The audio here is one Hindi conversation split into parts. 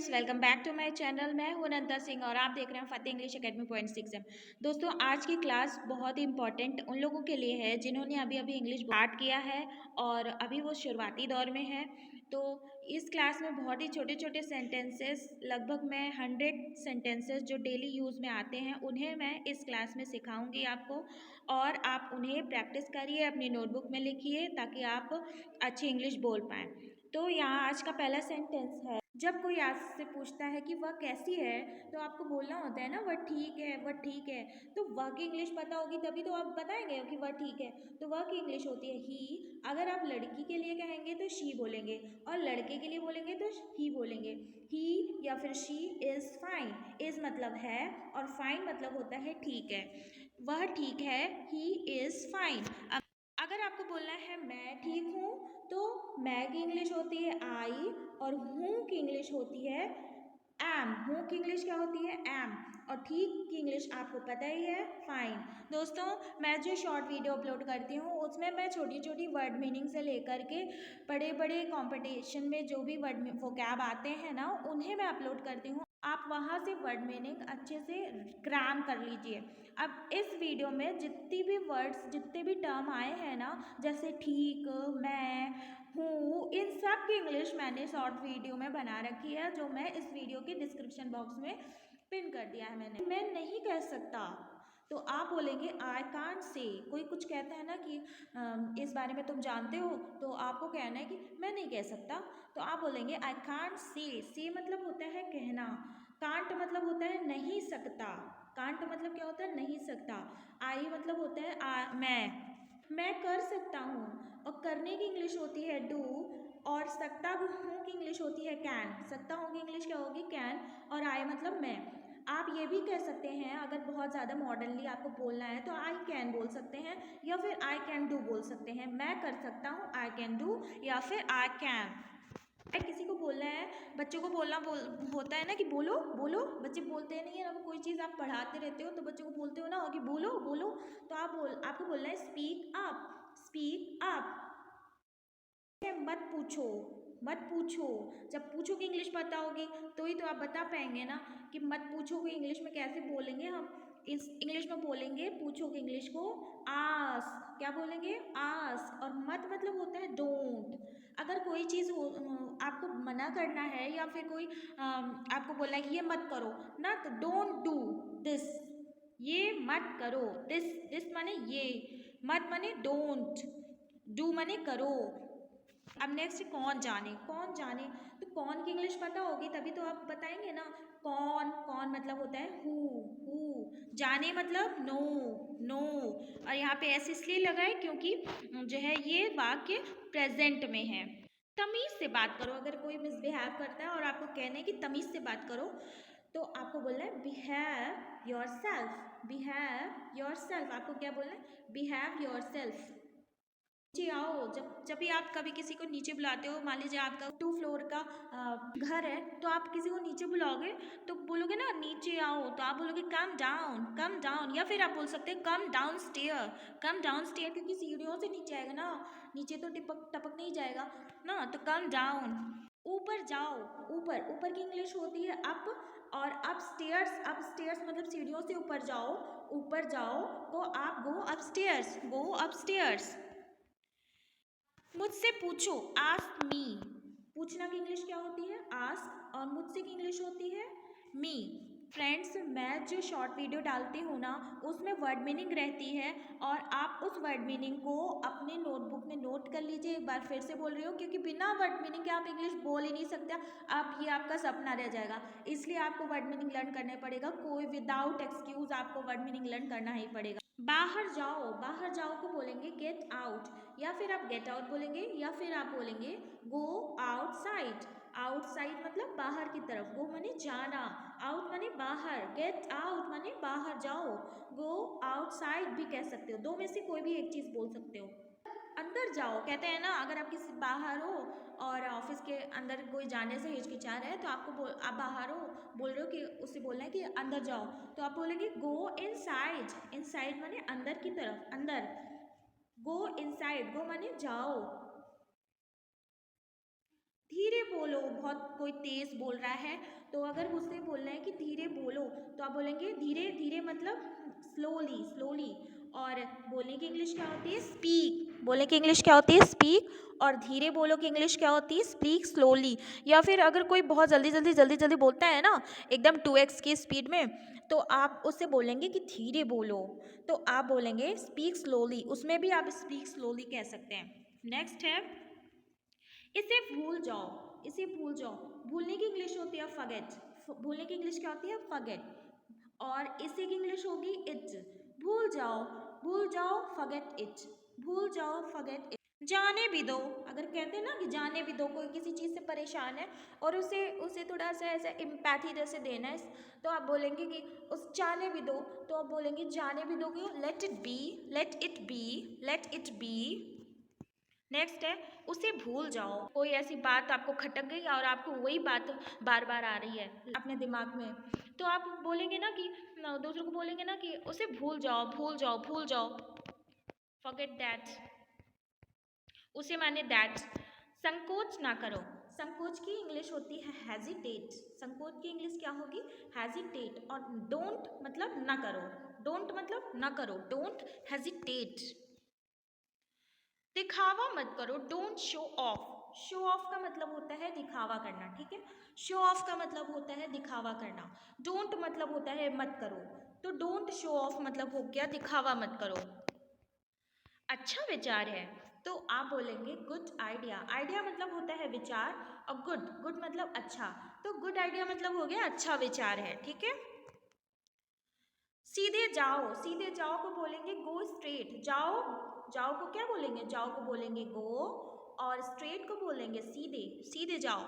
Friends, welcome back to my channel. मैं हूं अनंता सिंह और आप देख रहे हैं फतेह इंग्लिश एकेडमी पॉइंट 6 दोस्तों, आज की क्लास बहुत ही इंपॉर्टेंट उन लोगों के लिए है जिन्होंने अभी अभी इंग्लिश स्टार्ट किया है और अभी वो शुरुआती दौर में है। तो इस क्लास में बहुत ही छोटे छोटे सेंटेंसेस, लगभग मैं 100 सेंटेंसेस जो डेली यूज़ में आते हैं उन्हें मैं इस क्लास में सिखाऊंगी आपको, और आप उन्हें प्रैक्टिस करिए, अपनी नोटबुक में लिखिए ताकि आप अच्छी इंग्लिश बोल पाएँ। तो यहाँ आज का पहला सेंटेंस है, जब कोई आपसे पूछता है कि वह कैसी है तो आपको बोलना होता है ना वह ठीक है, वह ठीक है। तो वह की इंग्लिश पता होगी तभी तो आप बताएंगे कि वह ठीक है। तो वह की इंग्लिश होती है ही। अगर आप लड़की के लिए कहेंगे तो शी बोलेंगे, और लड़के के लिए बोलेंगे तो ही बोलेंगे। ही या फिर शी इज़ फाइन। इज़ मतलब है और फाइन मतलब होता है ठीक है। वह ठीक है, ही इज़ फाइन। अगर आपको बोलना है मैं ठीक हूँ तो मैं की इंग्लिश होती है आई, और हूँ की इंग्लिश होती है एम। हूँ की इंग्लिश क्या होती है? एम। और ठीक की इंग्लिश आपको पता ही है, फाइन। दोस्तों, मैं जो शॉर्ट वीडियो अपलोड करती हूँ उसमें मैं छोटी छोटी वर्ड मीनिंग से लेकर के बड़े बड़े कंपटीशन में जो भी वर्ड वोकैब आते हैं ना उन्हें मैं अपलोड करती हूँ। आप वहाँ से वर्ड मीनिंग अच्छे से ग्राम कर लीजिए। अब इस वीडियो में जितनी भी वर्ड्स, जितने भी टर्म आए हैं ना, जैसे ठीक, मैं, हूँ, इन सब की इंग्लिश मैंने शॉर्ट वीडियो में बना रखी है जो मैं इस वीडियो के डिस्क्रिप्शन बॉक्स में पिन कर दिया है मैंने। मैं नहीं कह सकता तो आप बोलेंगे आई कांट से। कोई कुछ कहता है ना कि इस बारे में तुम जानते हो, तो आपको कहना है कि मैं नहीं कह सकता, तो आप बोलेंगे आई कांट से। से मतलब होता है कहना, कांट मतलब होता है नहीं सकता। कांट मतलब क्या होता है? नहीं सकता। आई मतलब होता है मैं कर सकता हूँ, और करने की इंग्लिश होती है डू, और सकता हूँ की इंग्लिश होती है कैन। सकता हूँ की इंग्लिश क्या होगी? कैन। और आई मतलब मैं। आप ये भी कह सकते हैं, अगर बहुत ज़्यादा मॉडर्नली आपको बोलना है तो आई कैन बोल सकते हैं, या फिर आई कैन डू बोल सकते हैं। मैं कर सकता हूँ, आई कैन डू, या फिर आई कैन। किसी को बोलना है, बच्चों को बोलना होता है ना कि बोलो बोलो। बच्चे बोलते नहीं है ना, कोई चीज़ आप पढ़ाते रहते हो तो बच्चों को बोलते हो ना कि बोलो बोलो, तो आपको बोलना है स्पीक अप, स्पीक अप। मत पूछो, मत पूछो। जब पूछो की इंग्लिश पता होगी तो ही तो आप बता पाएंगे ना कि मत पूछो की इंग्लिश में कैसे बोलेंगे हम। इस इंग्लिश में बोलेंगे पूछो की इंग्लिश को आस्क। क्या बोलेंगे? आस्क। और मत मतलब होता है डोंट। अगर कोई चीज़ आपको मना करना है, या फिर कोई आपको बोलना है कि ये मत करो ना, तो डोंट डू दिस। ये मत करो। दिस माने ये, मत माने डोंट, डू माने करो। अब नेक्स्ट, कौन जाने। कौन जाने, तो कौन की इंग्लिश पता होगी तभी तो आप बताएंगे ना। कौन, कौन मतलब होता है हु। जाने मतलब नो, नो। और यहाँ पे ऐसे इसलिए लगा है क्योंकि जो है ये वाक्य प्रेजेंट में है। तमीज से बात करो। अगर कोई मिसबिहेव करता है और आपको कहना है कि तमीज से बात करो, तो आपको बोलना है behave your self. Behave your self. आपको क्या बोलना है? Behave your self. नीचे आओ। जब भी आप कभी किसी को नीचे बुलाते हो, मान लीजिए आपका 2 फ्लोर का घर है, तो आप किसी को नीचे बुलाओगे तो बोलोगे ना नीचे आओ, तो आप बोलोगे कम डाउन, कम डाउन। या फिर आप बोल सकते हैं come down stair, come down stair, क्योंकि सीढ़ियों से नीचे आएगा ना, नीचे तो टिपक टपक नहीं जाएगा ना, तो कम डाउन। ऊपर जाओ। ऊपर, ऊपर की इंग्लिश होती है अप, और अप स्टेयर्स, अप स्टेयर्स मतलब सीढ़ियों से ऊपर जाओ। ऊपर जाओ को आप go up stairs, go up stairs. मुझसे पूछो, आस्क मी। पूछना की इंग्लिश क्या होती है? आस्क। और मुझसे की इंग्लिश होती है मी। फ्रेंड्स, मैं जो शॉर्ट वीडियो डालती हूँ ना उसमें वर्ड मीनिंग रहती है, और आप उस वर्ड मीनिंग को अपने नोटबुक में नोट कर लीजिए। एक बार फिर से बोल रही हूँ, क्योंकि बिना वर्ड मीनिंग के आप इंग्लिश बोल ही नहीं सकते। आप ये आपका सपना रह जाएगा, इसलिए आपको वर्ड मीनिंग लर्न करना पड़ेगा। कोई विदाउट एक्सक्यूज आपको वर्ड मीनिंग लर्न करना ही पड़ेगा। बाहर जाओ। बाहर जाओ को बोलेंगे गेट आउट, या फिर आप गेट आउट बोलेंगे, या फिर आप बोलेंगे गो आउटसाइड। आउटसाइड मतलब बाहर की तरफ। गो माने जाना, आउट माने बाहर, गेट आउट माने बाहर जाओ। गो आउटसाइड भी कह सकते हो, दो में से कोई भी एक चीज़ बोल सकते हो। अंदर जाओ कहते हैं ना, अगर आप किसी बाहर हो और ऑफिस के अंदर कोई जाने से हिचकिचा रहा है, तो आप बाहर हो, बोल रहे हो कि उससे बोलना है कि अंदर जाओ, तो आप बोलेंगे गो इनसाइड। इनसाइड माने अंदर की तरफ, अंदर। गो इनसाइड, गो माने जाओ। धीरे बोलो, बहुत कोई तेज बोल रहा है तो अगर उससे बोलना है कि धीरे बोलो तो आप बोलेंगे धीरे धीरे मतलब स्लोली स्लोली। और बोलने की इंग्लिश क्या होती है? स्पीक। बोलने की इंग्लिश क्या होती है? स्पीक। और धीरे बोलो की इंग्लिश क्या होती है? Speak slowly. या फिर अगर कोई बहुत जल्दी जल्दी जल्दी जल्दी बोलता है ना, एकदम 2x की स्पीड में, तो आप उससे बोलेंगे कि धीरे बोलो, तो आप बोलेंगे स्पीक स्लोली। उसमें भी आप स्पीक स्लोली कह सकते हैं। नेक्स्ट है इसे भूल जाओ। इसे भूल जाओ, भूलने की इंग्लिश होती है फॉरगेट। भूलने की इंग्लिश क्या होती है? फॉरगेट। और इसे की इंग्लिश होगी इट। भूल जाओ, भूल जाओ, फॉरगेट इट। भूल जाओ, फॉरगेट इट। जाने भी दो, अगर कहते हैं ना कि जाने भी दो, कोई किसी चीज़ से परेशान है और उसे उसे थोड़ा सा ऐसा इम्पैथी जैसे देना है, तो आप बोलेंगे कि उस जाने भी दो, तो आप बोलेंगे जाने भी दो क्यों? Let it be, let it be, let it be. Next है उसे भूल जाओ। कोई ऐसी बात आपको खटक गई और आपको वही बात बार बार आ रही है अपने दिमाग में, तो आप बोलेंगे ना कि दूसरों को बोलेंगे ना कि उसे भूल जाओ, भूल जाओ, भूल जाओ। Forget that. उसे माने दैट। संकोच ना करो। संकोच की इंग्लिश होती है हेजिटेट। संकोच की इंग्लिश क्या होगी? हेजिटेट। और डोंट मतलब ना करो। डोंट मतलब ना करो, डोंट हेजिटेट। दिखावा मत करो, don't show off. Show off का मतलब होता है दिखावा करना, ठीक है? शो ऑफ का मतलब होता है दिखावा करना। डोंट मतलब होता है मत करो, तो डोंट शो ऑफ मतलब हो गया दिखावा मत करो। अच्छा विचार है, तो आप बोलेंगे गुड आइडिया। आइडिया मतलब होता है विचार, और गुड, गुड मतलब अच्छा, तो गुड आइडिया मतलब हो गया अच्छा विचार है, ठीक है? सीधे जाओ। सीधे जाओ को बोलेंगे गो स्ट्रेट। जाओ, जाओ को क्या बोलेंगे? जाओ को बोलेंगे गो, और स्ट्रेट को बोलेंगे सीधे। सीधे जाओ।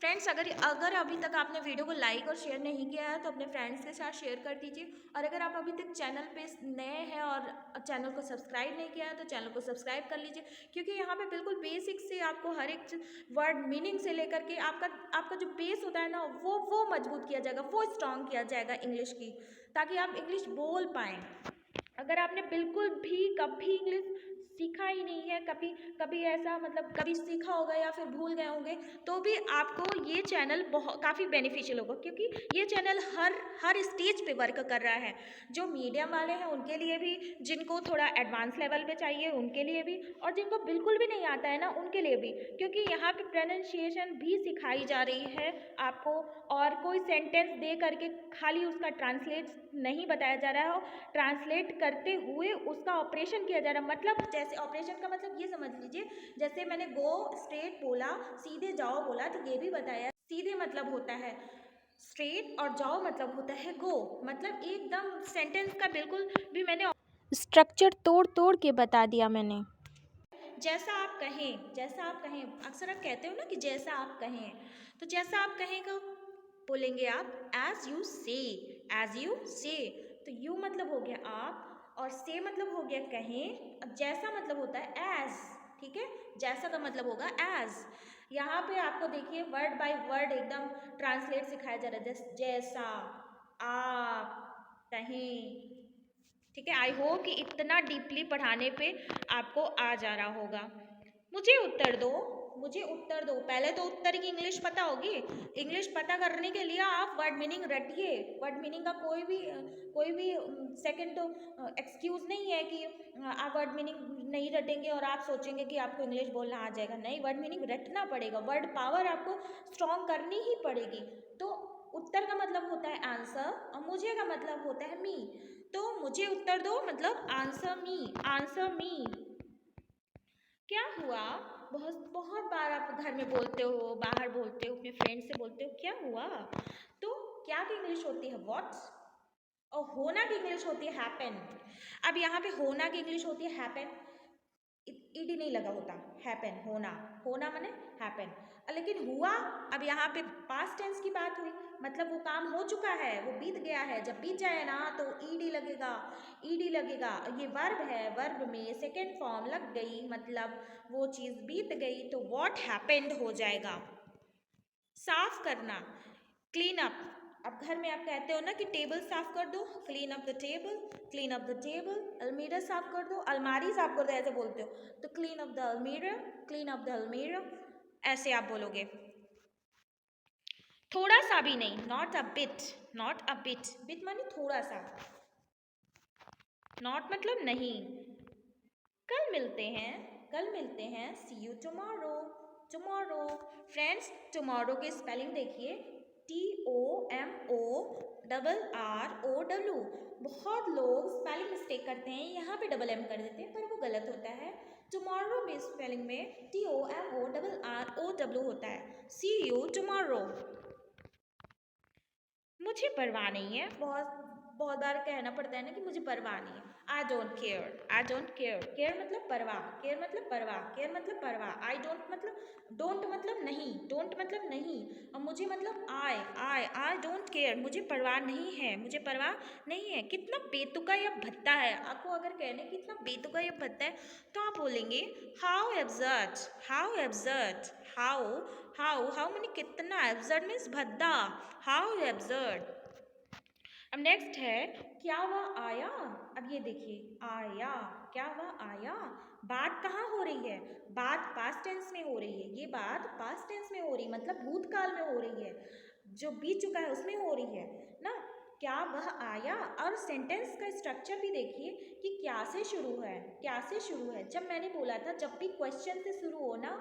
फ्रेंड्स, अगर अगर अभी तक आपने वीडियो को लाइक और शेयर नहीं किया है तो अपने फ्रेंड्स के साथ शेयर कर दीजिए। और अगर आप अभी तक चैनल पे नए हैं और चैनल को सब्सक्राइब नहीं किया है तो चैनल को सब्सक्राइब कर लीजिए, क्योंकि यहाँ पे बिल्कुल बेसिक से आपको हर एक वर्ड मीनिंग से लेकर के आपका आपका जो बेस होता है ना, वो मजबूत किया जाएगा, वो स्ट्रॉन्ग किया जाएगा इंग्लिश की, ताकि आप इंग्लिश बोल पाएँ। अगर आपने बिल्कुल भी कभी इंग्लिश सीखा ही नहीं है, कभी कभी ऐसा मतलब कभी सीखा होगा या फिर भूल गए होंगे, तो भी आपको ये चैनल बहुत काफ़ी बेनिफिशियल होगा, क्योंकि ये चैनल हर स्टेज पे वर्क कर रहा है। जो मीडियम वाले हैं उनके लिए भी, जिनको थोड़ा एडवांस लेवल पे चाहिए उनके लिए भी, और जिनको बिल्कुल भी नहीं आता है ना उनके लिए भी, क्योंकि यहाँ पे प्रोनाउंसिएशन भी सिखाई जा रही है आपको। और कोई सेंटेंस दे करके खाली उसका ट्रांसलेट नहीं बताया जा रहा है, ट्रांसलेट करते हुए उसका ऑपरेशन किया जा रहा है। मतलब जैसे ऑपरेशन का मतलब ये समझ लीजिए, जैसे मैंने गो स्ट्रेट बोला, सीधे जाओ बोला, तो ये भी बताया सीधे मतलब होता है स्ट्रेट, और जाओ मतलब होता है गो। मतलब एकदम सेंटेंस का बिल्कुल भी मैंने स्ट्रक्चर तोड़ तोड़ के बता दिया मैंने। जैसा आप कहें, जैसा आप कहें, अक्सर आप कहते हो ना कि जैसा आप कहें, तो जैसा आप कहें को बोलेंगे आप एज यू से। एज यू से, तो यू मतलब हो गया आप, और से मतलब हो गया कहें। अब जैसा मतलब होता है एज, ठीक है? जैसा का मतलब होगा एज। यहाँ पे आपको देखिए वर्ड बाय वर्ड एकदम ट्रांसलेट सिखाया जा रहा है, जैसे जैसा, आप, कहें, ठीक है? आई होप कि इतना डीपली पढ़ाने पे आपको आ जा रहा होगा। मुझे उत्तर दो, मुझे उत्तर दो। पहले तो उत्तर की इंग्लिश पता होगी। इंग्लिश पता करने के लिए आप वर्ड मीनिंग रटिए। वर्ड मीनिंग का कोई भी सेकंड एक्सक्यूज नहीं है कि आप वर्ड मीनिंग नहीं रटेंगे और आप सोचेंगे कि आपको इंग्लिश बोलना आ जाएगा। नहीं, वर्ड मीनिंग रटना पड़ेगा, वर्ड पावर आपको स्ट्रॉन्ग करनी ही पड़ेगी। तो उत्तर का मतलब होता है आंसर, और मुझे का मतलब होता है मी। तो मुझे उत्तर दो मतलब आंसर मी, आंसर मी। क्या हुआ? बहुत बहुत बार आप घर में बोलते हो, बाहर बोलते हो, अपने फ्रेंड से बोलते हो क्या हुआ, तो क्या की इंग्लिश होती है व्हाट, और होना की इंग्लिश होती है हैपन। अब यहाँ पे होना की इंग्लिश होती है हैपन, ईडी नहीं लगा होता, हैपन, होना, होना माने हैपन। लेकिन हुआ, अब यहाँ पे पास्ट टेंस की बात हुई, मतलब वो काम हो चुका है, वो बीत गया है। जब बीत जाए ना तो ईडी लगेगा, ईडी लगेगा। ये वर्ब है, वर्ब में सेकेंड फॉर्म लग गई, मतलब वो चीज़ बीत गई, तो व्हाट हैपेंड हो जाएगा। साफ करना, क्लीन अप। अब घर में आप कहते हो ना कि टेबल साफ कर दो, clean up the table, clean up the table. अलमीरा साफ कर दो, अलमारी साफ कर दो, ऐसे बोलते हो, तो क्लीन अप द अलमीरा, क्लीन अप द अलमीरा, ऐसे आप बोलोगे। थोड़ा सा भी नहीं, not a bit, not a bit, bit माने थोड़ा सा, नॉट मतलब नहीं। कल मिलते हैं, कल मिलते हैं, see you tomorrow, tomorrow. Friends tomorrow की स्पेलिंग देखिए, TOMORROW। बहुत लोग स्पेलिंग मिस्टेक करते हैं, यहाँ पे डबल एम कर देते हैं, पर वो गलत होता है। टुमारो में स्पेलिंग में TOMORROW होता है। सी यू टुमारो। मुझे परवाह नहीं है, बहुत बहुत बार कहना पड़ता है ना कि मुझे परवाह नहीं है। I don't care, I don't care, care मतलब परवाह, केयर मतलब परवाह, केयर मतलब परवाह। आई डोंट मतलब डोंट मतलब नहीं, डोंट मतलब नहीं, और मुझे मतलब आई डोंट केयर, मुझे परवाह नहीं है, मुझे परवाह नहीं है। कितना बेतुका या भद्दा है, आपको अगर कहने कितना बेतुका या भद्दा है तो आप बोलेंगे how absurd, how absurd, how how how मैंने कितना, एब्सर्ड मीन्स भद्दा, हाउ एब्सर्ड। अब नेक्स्ट है, क्या वह आया। अब ये देखिए, आया, क्या वह आया। बात कहाँ हो रही है, बात पास्ट टेंस में हो रही है, ये बात पास्ट टेंस में हो रही है, मतलब भूतकाल में हो रही है, जो बीत चुका है उसमें हो रही है ना। क्या वह आया। और सेंटेंस का स्ट्रक्चर भी देखिए कि क्या से शुरू है, क्या से शुरू है। जब मैंने बोला था जब भी क्वेश्चन से शुरू हो ना,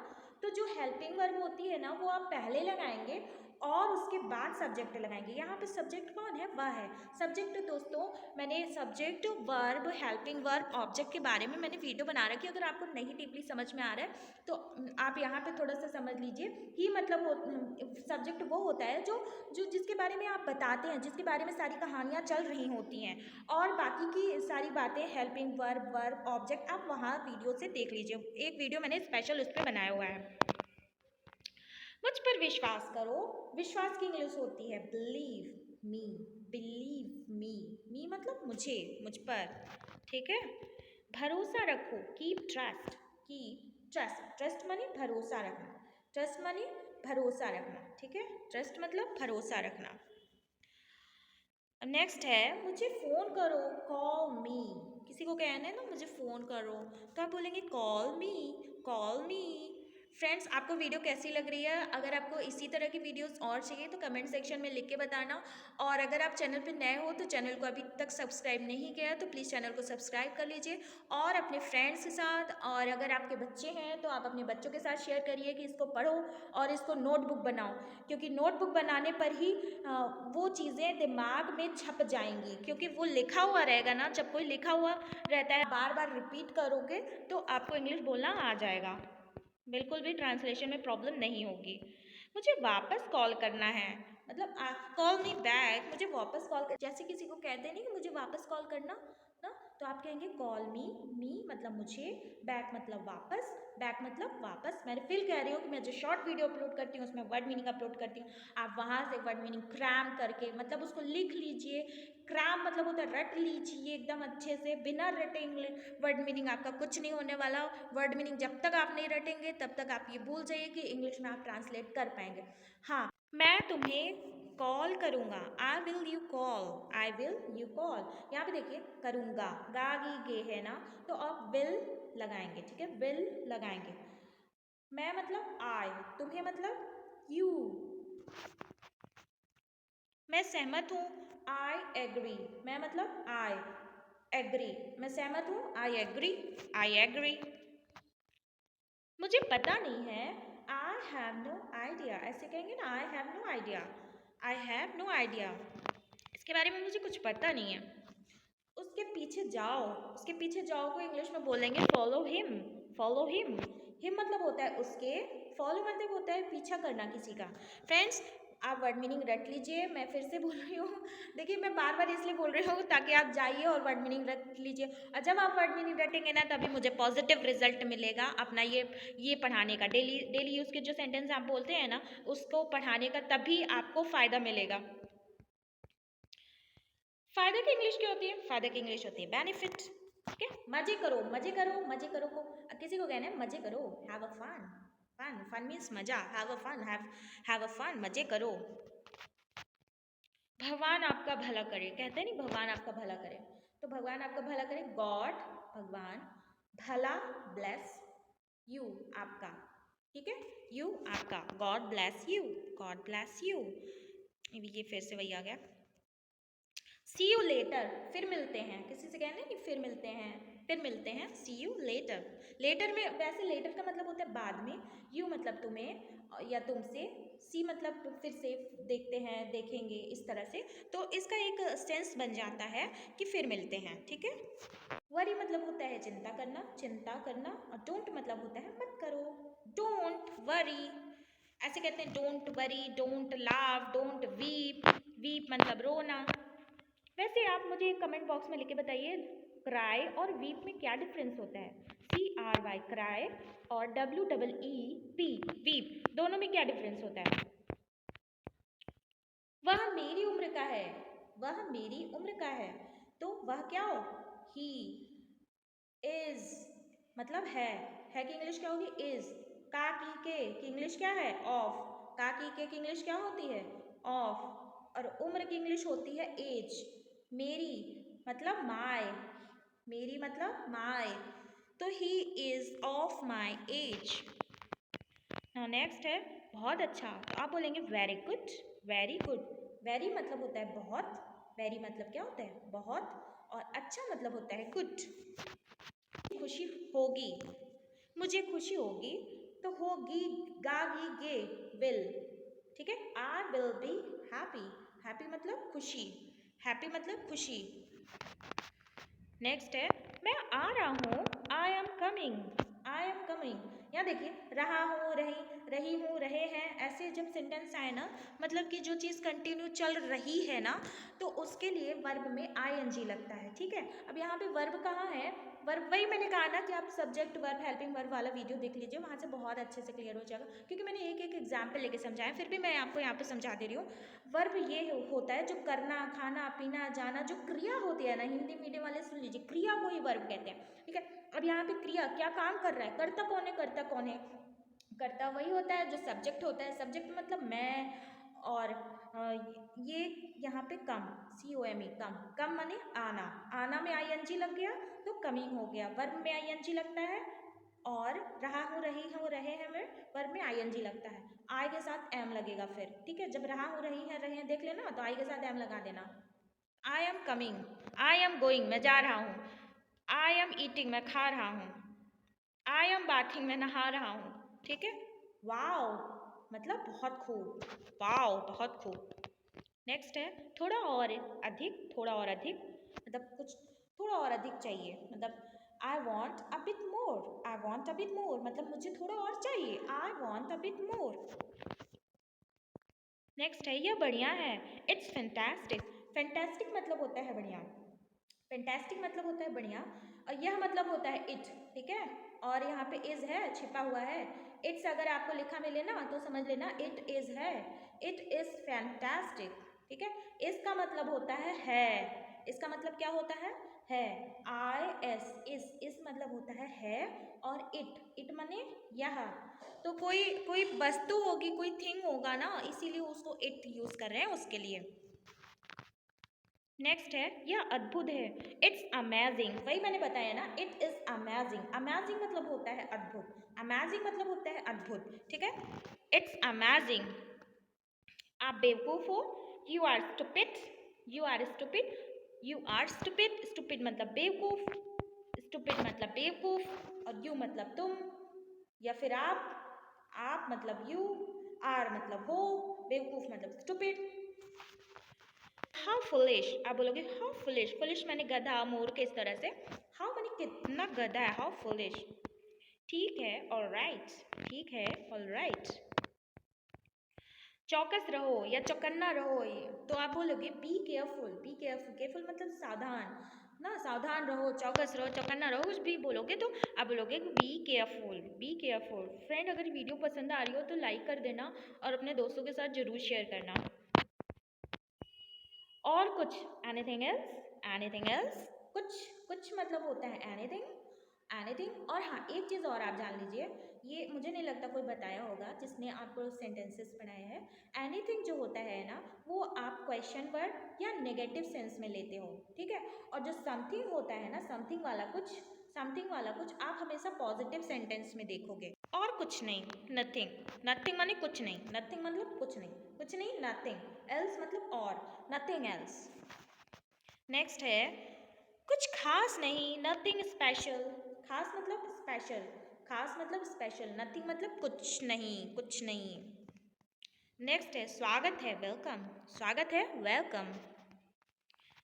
तो जो हेल्पिंग वर्ब होती है ना वो आप पहले लगाएंगे और उसके बाद सब्जेक्ट लगाएंगे। यहाँ पे सब्जेक्ट कौन है, वह है। सब्जेक्ट दोस्तों, मैंने subject verb helping verb object के बारे में मैंने वीडियो बना रखी है, अगर आपको नहीं डीपली समझ में आ रहा है तो आप यहाँ पे थोड़ा सा समझ लीजिए। ही मतलब सब्जेक्ट वो होता है जो जो जिसके बारे में आप बताते हैं, जिसके बारे में सारी कहानियाँ चल रही होती हैं, और बाकी की सारी बातें हेल्पिंग वर्ब वर्ब ऑब्जेक्ट आप वहाँ वीडियो से देख लीजिए। एक वीडियो मैंने स्पेशल उस पर बनाया हुआ है। मुझ पर विश्वास करो, विश्वास की इंग्लिश होती है बिलीव मी, बिलीव मी, मी मतलब मुझे, मुझ पर, ठीक है। भरोसा रखो, keep trust, keep trust, trust माने भरोसा रखना, ट्रस्ट माने भरोसा रखना, ठीक है। ट्रस्ट मतलब भरोसा रखना। नेक्स्ट है, मुझे फ़ोन करो, कॉल मी। किसी को कहना है ना मुझे फ़ोन करो, तो आप बोलेंगे कॉल मी, कॉल मी। फ्रेंड्स आपको वीडियो कैसी लग रही है, अगर आपको इसी तरह की वीडियोस और चाहिए तो कमेंट सेक्शन में लिख के बताना। और अगर आप चैनल पर नए हो तो चैनल को अभी तक सब्सक्राइब नहीं किया है तो प्लीज़ चैनल को सब्सक्राइब कर लीजिए, और अपने फ्रेंड्स के साथ, और अगर आपके बच्चे हैं तो आप अपने बच्चों के साथ शेयर करिए कि इसको पढ़ो और इसको नोटबुक बनाओ, क्योंकि नोटबुक बनाने पर ही वो चीज़ें दिमाग में छप जाएंगी, क्योंकि वो लिखा हुआ रहेगा ना, जब कोई लिखा हुआ रहता है बार बार रिपीट करोगे तो आपको इंग्लिश बोलना आ जाएगा, बिल्कुल भी ट्रांसलेशन में प्रॉब्लम नहीं होगी। मुझे वापस कॉल करना है, मतलब कॉल मी बैक, मुझे वापस कॉल कर, जैसे किसी को कहते नहीं कि मुझे वापस कॉल करना ना, तो आप कहेंगे कॉल मी, मी मतलब मुझे, बैक मतलब वापस, बैक मतलब वापस। मैंने फिर कह रही हूँ कि मैं जो शॉर्ट वीडियो अपलोड करती हूँ उसमें वर्ड मीनिंग अपलोड करती हूँ, आप वहाँ से वर्ड मीनिंग क्रैम करके मतलब उसको लिख लीजिए। क्रैम मतलब होता है रट लीजिए एकदम अच्छे से, बिना रटे वर्ड मीनिंग आपका कुछ नहीं होने वाला। वर्ड मीनिंग जब तक आप नहीं रटेंगे तब तक आप ये भूल जाइए कि इंग्लिश में आप ट्रांसलेट कर पाएंगे। हाँ, मैं तुम्हें कॉल करूँगा, I will you call, I will you call. यहाँ पे देखिए करूँगा, गा गी गे है ना, तो आप विल लगाएंगे, ठीक है, विल लगाएंगे। मैं मतलब आई, तुम्हें मतलब यू। मैं सहमत हूँ, आई एग्री, मैं मतलब आई एग्री, मैं सहमत हूँ, आई एग्री, आई एग्री। मुझे पता नहीं है, आई हैव नो आइडिया, ऐसे कहेंगे ना, I have no idea, I have no idea, इसके बारे में मुझे कुछ पता नहीं है। उसके पीछे जाओ, उसके पीछे जाओ को इंग्लिश में बोलेंगे follow him, follow him. Him मतलब होता है उसके, फॉलो मतलब होता है पीछा करना किसी का। फ्रेंड्स आप वर्ड मीनिंग रट लीजिए, मैं फिर से बोल रही हूँ, देखिए मैं बार बार इसलिए बोल रही हूँ ताकि आप जाइए और वर्ड मीनिंग रट लीजिए, और जब आप वर्ड मीनिंग रटेंगे ना तभी मुझे पॉजिटिव रिजल्ट मिलेगा अपना ये पढ़ाने का, डेली डेली यूज़ के जो सेंटेंस आप बोलते हैं ना उसको पढ़ाने का, तभी आपको फ़ायदा मिलेगा। फायदे की इंग्लिश क्या होती है, फायदे की इंग्लिश होती है बेनिफिट, ठीक है। मजे करो, मजे करो, मजे करो को किसी को कहना है मजे करो, have a fun, fun fun means मजा, have a fun, have a fun, मजे करो। भगवान आपका भला करे, कहते हैं नहीं भगवान आपका भला करे, तो भगवान आपका भला करे, गॉड भगवान, भला ब्लेस यू आपका, ठीक है, यू आपका, God bless you, God bless you. ये फिर से वही आ गया। सी यू लेटर, फिर मिलते हैं, किसी से कहना कि फिर मिलते हैं, फिर मिलते हैं, सी यू लेटर। लेटर में वैसे लेटर का मतलब होता है बाद में, यू मतलब तुम्हें या तुमसे, सी मतलब फिर से देखते हैं, देखेंगे, इस तरह से। तो इसका एक सेंस बन जाता है कि फिर मिलते हैं, ठीक है। वरी मतलब होता है चिंता करना, चिंता करना। और डोंट मतलब होता है मत करो, डोंट वरी। ऐसे कहते हैं डोंट वरी, डोंट लाव, डोंट वीप। वीप मतलब रोना। वैसे आप मुझे कमेंट बॉक्स में लिख के बताइए, क्राई और वीप में क्या डिफरेंस होता है। CRY क्राई और WEEP वीप, दोनों में क्या डिफरेंस होता है। वह मेरी उम्र का है, वह मेरी उम्र का है, तो वह क्या हो, ही इज मतलब है की इंग्लिश क्या होगी, इज। का की इंग्लिश क्या है, ऑफ। का की इंग्लिश क्या होती है, ऑफ। और उम्र की इंग्लिश होती है एज। मेरी मतलब माय, मेरी मतलब माय, तो he is of my age. Next है बहुत अच्छा, तो आप बोलेंगे very good, very good. Very मतलब होता है बहुत, वेरी मतलब क्या होता है बहुत, और अच्छा मतलब होता है गुड। खुशी होगी, मुझे खुशी होगी, तो होगी गागी गे विल, ठीक है। I will be happy, happy मतलब खुशी, हैप्पी मतलब खुशी। नेक्स्ट है मैं आ रहा हूँ, I am coming, I am coming. यहाँ देखिए रहा हूँ, रही हूँ, रहे हैं, ऐसे जब सेंटेंस आए ना, मतलब कि जो चीज़ कंटिन्यू चल रही है ना, तो उसके लिए वर्ब में ING लगता है, ठीक है। अब यहाँ पे वर्ब कहाँ है, वर्ब वही मैंने कहा ना कि आप सब्जेक्ट वर्ब हेल्पिंग वर्ब वाला वीडियो देख लीजिए, वहाँ से बहुत अच्छे से क्लियर हो जाएगा, क्योंकि मैंने एक एक एग्जाम्पल लेके समझाया, फिर भी मैं आपको यहाँ पे समझा दे रही हूँ। वर्ब ये होता है जो करना, खाना, पीना, जाना, जो क्रिया होती है ना, हिंदी मीडियम वाले सुन लीजिए, क्रिया को ही वर्ब कहते हैं, ठीक है। अब यहाँ पे क्रिया क्या काम कर रहा है, करता कौन है, करता कौन है, करता वही होता है जो सब्जेक्ट होता है। सब्जेक्ट मतलब मैं, और ये यहाँ पे कम, COME कम, कम माने आना, आना में ING लग गया तो कमिंग हो गया। वर्ब में ING लगता है, और रहा हूँ, रही हूँ, रहे हैं में वर्ब में ING लगता है, आई के साथ एम लगेगा फिर, ठीक है। जब रहा हूँ, रही है, रहे हैं देख लेना, तो आई के साथ एम लगा देना। I am coming, I am going मैं जा रहा हूँ, आई एम ईटिंग मैं खा रहा हूँ, आई एम बाथिंग मैं नहा रहा हूँ, ठीक है। वाओ मतलब बहुत खूब, वाओ बहुत खूब। नेक्स्ट है थोड़ा और अधिक, थोड़ा और अधिक मतलब कुछ थोड़ा और अधिक चाहिए, मतलब I want a bit more, I want a bit more मतलब मुझे थोड़ा और चाहिए, I want a bit more. Next है यह बढ़िया है, इट्स फैंटास्टिक। फैंटास्टिक मतलब होता है बढ़िया, फैंटास्टिक मतलब होता है बढ़िया, और यह मतलब होता है इट, ठीक है। और यहाँ पे इज है छिपा हुआ है, इट्स अगर आपको लिखा मिले ना तो समझ लेना इट इज है, इट इज फैंटास्टिक, ठीक है। इसका मतलब होता है, इसका मतलब क्या होता है, IS, इस मतलब होता है, और इट माने यह, तो कोई कोई वस्तु होगी, कोई थिंग होगा ना, इसीलिए उसको इट यूज कर रहे हैं उसके लिए। नेक्स्ट है यह अद्भुत है, इट्स अमेजिंग, वही मैंने बताया ना, इट इज अमेजिंग। अमेजिंग मतलब होता है अद्भुत, अमेजिंग मतलब होता है अद्भुत, ठीक है। It's amazing. आप बेवकूफ हो, you are stupid, you are stupid, you are stupid, stupid मतलब बेवकूफ, स्टूपिड मतलब बेवकूफ, और यू मतलब तुम, या फिर आप मतलब यू, आर मतलब हो, बेवकूफ मतलब स्टूपिड। हाउ फुलिश, आप बोलोगे हाउ फुलिश, फुलिश मैंने गधा, मूर्ख, इस तरह से। हाउ मैंने कितना गधा है, हाउ फुलिश, ठीक है, ऑलराइट, ठीक है, ऑलराइट। चौकस रहो या चौकन्ना रहो, तो आप बोलोगे be careful, be careful, careful मतलब सावधान ना, सावधान रहो, चौकस रहो, चौकन्ना रहो, कुछ भी बोलोगे तो आप बोलोगे be careful, be careful. Friend अगर वीडियो पसंद आ रही हो तो लाइक कर देना, और अपने दोस्तों के साथ जरूर शेयर करना। और कुछ एनीथिंग एल्स, एनीथिंग एल्स, कुछ कुछ मतलब होता है एनीथिंग, एनीथिंग। और हाँ एक चीज़ और आप जान लीजिए, ये मुझे नहीं लगता कोई बताया होगा जिसने आपको सेंटेंसेस पढ़ाए हैं। एनीथिंग जो होता है ना, वो आप क्वेश्चन वर्ड या नेगेटिव सेंस में लेते हो, ठीक है। और जो समथिंग होता है ना, समथिंग वाला कुछ, समथिंग वाला कुछ आप हमेशा पॉजिटिव सेंटेंस में देखोगे, और कुछ नहीं। नथिंग, नथिंग माने कुछ नहीं, नथिंग मतलब कुछ नहीं, कुछ नहीं नथिंग, एल्स मतलब और, नथिंग एल्स। नेक्स्ट है कुछ खास नहीं, नथिंग स्पेशल। खास मतलब स्पेशल, खास मतलब स्पेशल, नथिंग मतलब कुछ नहीं, कुछ नहीं। नेक्स्ट है स्वागत है, वेलकम, स्वागत है, वेलकम।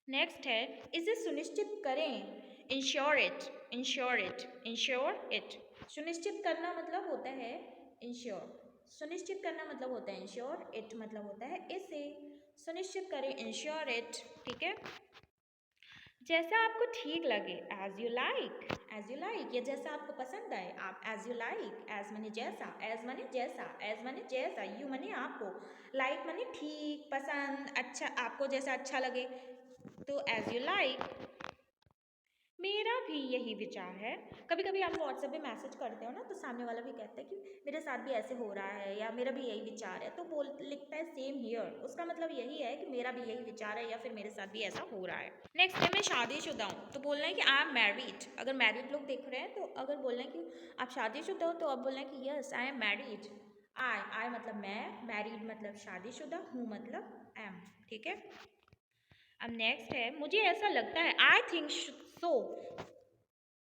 नेक्स्ट है इसे सुनिश्चित करें, ensure it, ensure it, ensure it. सुनिश्चित करना मतलब होता है इंश्योर, सुनिश्चित करना मतलब होता है इंश्योर, इट मतलब होता है इसे। सुनिश्चित करें, इंश्योर इट, ठीक है। जैसा आपको ठीक लगे, as you like, as you like, या जैसा आपको पसंद आए, आप एज यू लाइक, एज माने जैसा, एज माने जैसा, एज माने जैसा, यू माने आपको, लाइक माने ठीक, पसंद, अच्छा, आपको जैसा अच्छा लगे, तो एज यू लाइक। मेरा भी यही विचार है। कभी कभी आप व्हाट्सएप पे मैसेज करते हो ना, तो सामने वाला भी कहता है कि मेरे साथ भी ऐसे हो रहा है, या मेरा भी यही विचार है, तो बोल लिखता है सेम हियर, उसका मतलब यही है कि मेरा भी यही विचार है, या फिर मेरे साथ भी ऐसा हो रहा है। नेक्स्ट है मैं शादीशुदा हूँ, तो बोलना है कि आई एम मैरिड। अगर मैरिड लोग देख रहे हैं तो अगर बोलना है कि आप शादीशुदा हो, तो अब बोलना है कि यस आई एम मैरिड। आई मतलब मैं, मैरिड मतलब शादीशुदा, हूँ मतलब एम, ठीक है। अब नेक्स्ट है मुझे ऐसा लगता है, I think so,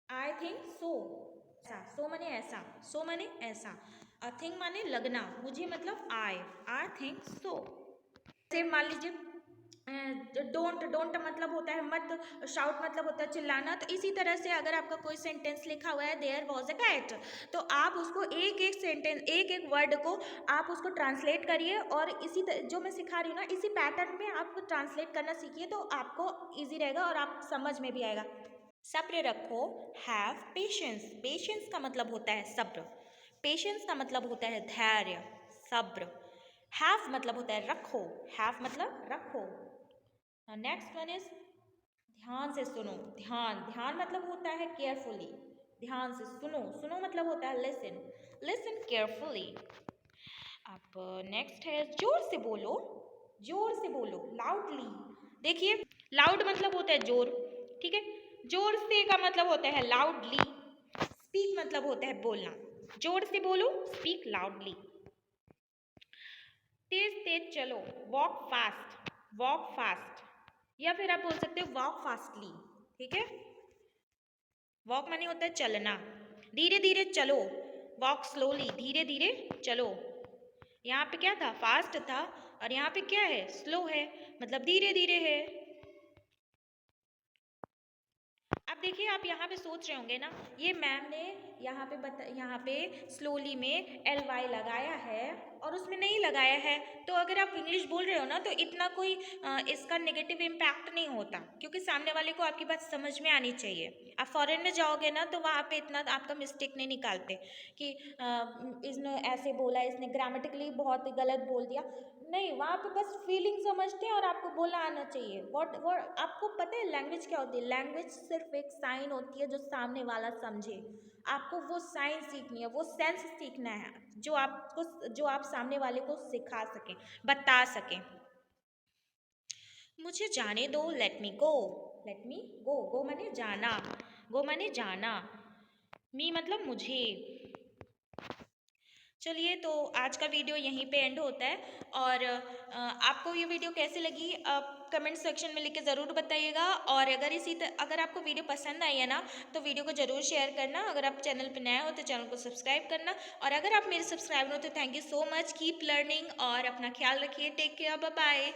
I think so, ऐसा, सो माने ऐसा, सो माने ऐसा, थिंक माने लगना, मुझे मतलब आई थिंक सो। जैसे मान लीजिए डोंट, डोंट मतलब होता है मत, शाउट मतलब होता है चिल्लाना, तो इसी तरह से अगर आपका कोई सेंटेंस लिखा हुआ है देयर वॉज अ कैट, तो आप उसको एक एक सेंटेंस, एक एक वर्ड को आप उसको ट्रांसलेट करिए, और इसी जो मैं सिखा रही हूँ ना, इसी पैटर्न में आप ट्रांसलेट करना सीखिए, तो आपको ईजी रहेगा और आप समझ में भी आएगा। सब्र रखो, हैव पेशेंस, पेशेंस का मतलब होता है सब्र, पेशेंस का मतलब होता है धैर्य, सब्र। हैव मतलब होता है रखो, हैव मतलब रखो। नेक्स्ट वन इज ध्यान से सुनो, ध्यान, ध्यान मतलब होता है केयरफुली, ध्यान से सुनो, सुनो मतलब होता है लिसन, लिसन केयरफुली। अब नेक्स्ट है जोर से बोलो, जोर से बोलो, लाउडली। देखिए लाउड मतलब होता है जोर, ठीक है, जोर से का मतलब होता है लाउडली, स्पीक मतलब होता है बोलना, जोर से बोलो, स्पीक लाउडली। तेज तेज चलो, वॉक फास्ट, वॉक फास्ट, या फिर आप बोल सकते हो वॉक फास्टली, ठीक है। वॉक माने होता है चलना, धीरे धीरे चलो, वॉक स्लोली, धीरे धीरे चलो। यहाँ पे क्या था, फास्ट था, और यहाँ पे क्या है, स्लो है, मतलब धीरे धीरे है। अब देखिए आप यहाँ पे सोच रहे होंगे ना, ये मैम ने यहाँ पे स्लोली में एल वाई लगाया है और उसमें नहीं लगाया है, तो अगर आप इंग्लिश बोल रहे हो ना, तो इतना कोई इसका नेगेटिव इम्पैक्ट नहीं होता, क्योंकि सामने वाले को आपकी बात समझ में आनी चाहिए। आप फॉरेन में जाओगे ना, तो वहाँ पे इतना आपका मिस्टेक नहीं निकालते कि इसने ऐसे बोला, इसने ग्रामेटिकली बहुत गलत बोल दिया, नहीं, वहाँ पे बस फीलिंग समझते हैं और आपको बोलना आना चाहिए। व्हाट आपको पता है लैंग्वेज क्या होती है, लैंग्वेज सिर्फ एक साइन होती है जो सामने वाला समझे, आपको वो साइन सीखनी है, वो सेंस सीखना है, जो आप सामने वाले को सिखा सकें, बता सकें। मुझे जाने दो, लेट मी गो, लेट मी गो, गो माने जाना, गो माने जाना, मी मतलब मुझे। चलिए तो आज का वीडियो यहीं पे एंड होता है, और आपको ये वीडियो कैसे लगी आप कमेंट सेक्शन में लिख के ज़रूर बताइएगा, और अगर आपको वीडियो पसंद आई है ना, तो वीडियो को ज़रूर शेयर करना, अगर आप चैनल पे नए हो तो चैनल को सब्सक्राइब करना, और अगर आप मेरे सब्सक्राइबर हो तो thank you so much, keep learning, और अपना ख्याल रखिए, टेक केयर, बाय बाय।